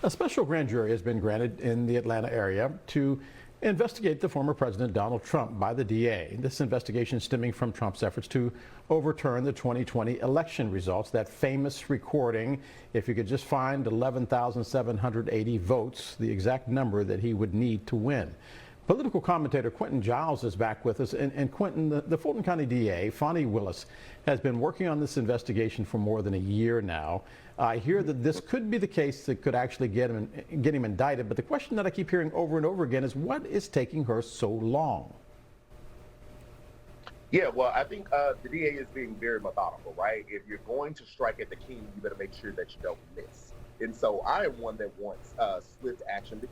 A special grand jury has been granted in the Atlanta area to investigate the former President Donald Trump by the DA. This investigation stemming from Trump's efforts to overturn the 2020 election results. That famous recording, if you could just find 11,780 votes, the exact number that he would need to win. Political commentator Quentin Giles is back with us. And Quentin, the Fulton County DA, Fani Willis, has been working on this investigation for more than a year now. I hear that this could be the case that could actually get him indicted. But the question that I keep hearing over and over again is, what is taking her so long? Yeah, well, I think the DA is being very methodical, right? If you're going to strike at the king, you better make sure that you don't miss. And so I am one that wants swift action.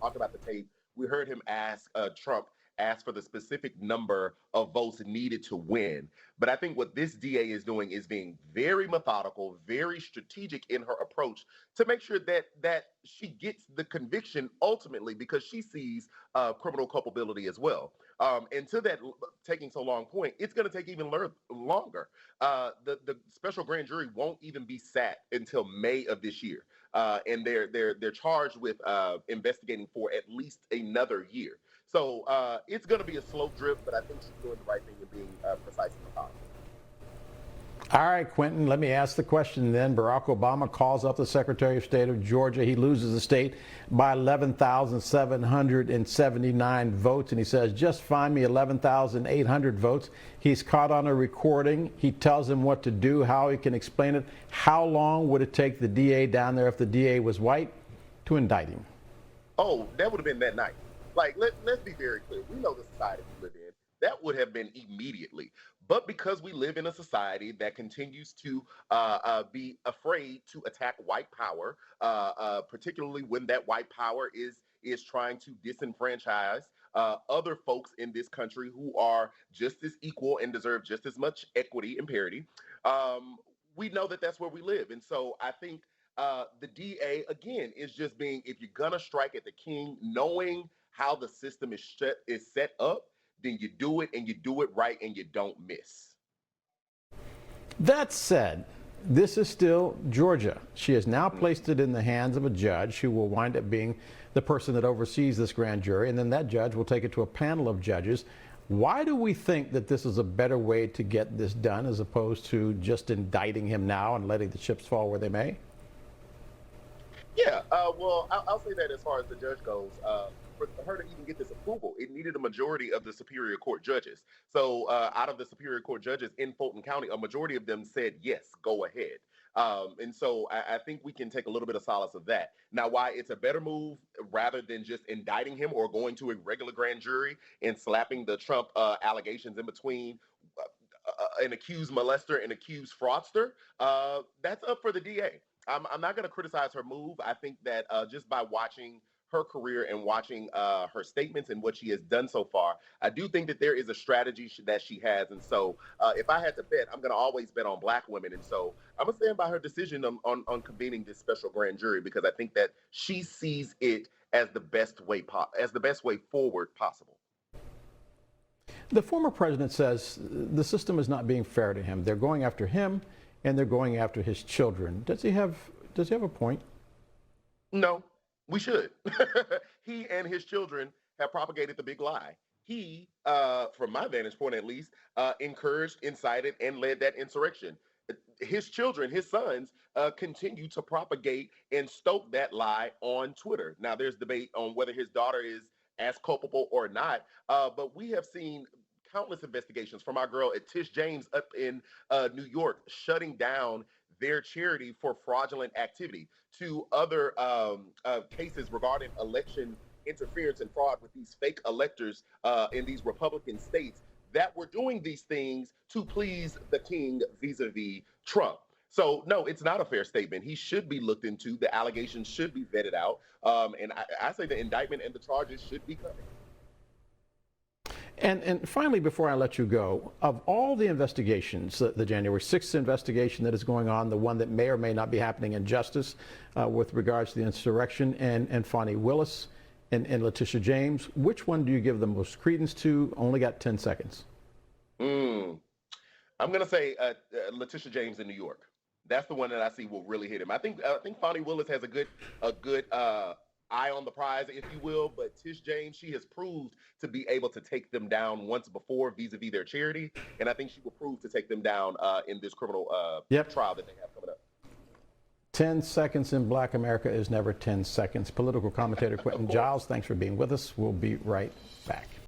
Talk about the tape. We heard him ask Trump ask for the specific number of votes needed to win. But I think what this DA is doing is being very methodical, very strategic in her approach to make sure that she gets the conviction ultimately, because she sees criminal culpability as well. And to that taking so long point, it's going to take even longer. The special grand jury won't even be sat until May of this year. And they're charged with investigating for at least another year. So it's going to be a slow drip, but I think she's doing the right thing and being precise and methodical. All right, Quentin, let me ask the question then. Barack Obama calls up the Secretary of State of Georgia. He loses the state by 11,779 votes, and he says, just find me 11,800 votes. He's caught on a recording. He tells him what to do, how he can explain it. How long would it take the DA down there, if the DA was white, to indict him? Oh, that would have been that night. Like, let's be very clear. We know the society we live in. That would have been immediately. But because we live in a society that continues to be afraid to attack white power, particularly when that white power is trying to disenfranchise other folks in this country who are just as equal and deserve just as much equity and parity, we know that that's where we live. And so I think the DA, again, is just being, if you're going to strike at the king, knowing how the system is set up, then you do it, and you do it right, and you don't miss. That said, this is still Georgia. She has now placed it in the hands of a judge who will wind up being the person that oversees this grand jury, and then that judge will take it to a panel of judges. Why do we think that this is a better way to get this done as opposed to just indicting him now and letting the chips fall where they may? Yeah, well, I'll say that as far as the judge goes, for her to even get this approval, it needed a majority of the Superior Court judges. So out of the Superior Court judges in Fulton County, a majority of them said, yes, go ahead. And so I think we can take a little bit of solace of that. Now, why it's a better move rather than just indicting him or going to a regular grand jury and slapping the Trump allegations in between an accused molester and accused fraudster, that's up for the DA. I'm not going to criticize her move. I think that just by watching her career and watching her statements and what she has done so far, I do think that there is a strategy that she has. And so if I had to bet, I'm going to always bet on Black women. And so I'm going to stand by her decision on convening this special grand jury, because I think that she sees it as the best way forward possible. The former president says the system is not being fair to him. They're going after him, and they're going after his children. Does he have a point? No, we should. He and his children have propagated the big lie. He, from my vantage point at least, encouraged, incited, and led that insurrection. His children, his sons, continue to propagate and stoke that lie on Twitter. Now, there's debate on whether his daughter is as culpable or not, but we have seen countless investigations from our girl at Tish James up in New York, shutting down their charity for fraudulent activity, to other cases regarding election interference and fraud with these fake electors in these Republican states that were doing these things to please the king vis-a-vis Trump. So, no, it's not a fair statement. He should be looked into. The allegations should be vetted out. And I say the indictment and the charges should be coming. And finally, before I let you go, of all the investigations, the January 6th investigation that is going on, the one that may or may not be happening in justice with regards to the insurrection, and Fani Willis and Letitia James, which one do you give the most credence to? Only got 10 seconds. I'm going to say Letitia James in New York. That's the one that I see will really hit him. I think Fonnie Willis has a good eye on the prize, if you will. But Tish James, she has proved to be able to take them down once before vis-a-vis their charity, and I think she will prove to take them down in this criminal trial that they have coming up. 10 seconds in Black America is never 10 seconds. Political commentator Quentin Giles, thanks for being with us. We'll be right back.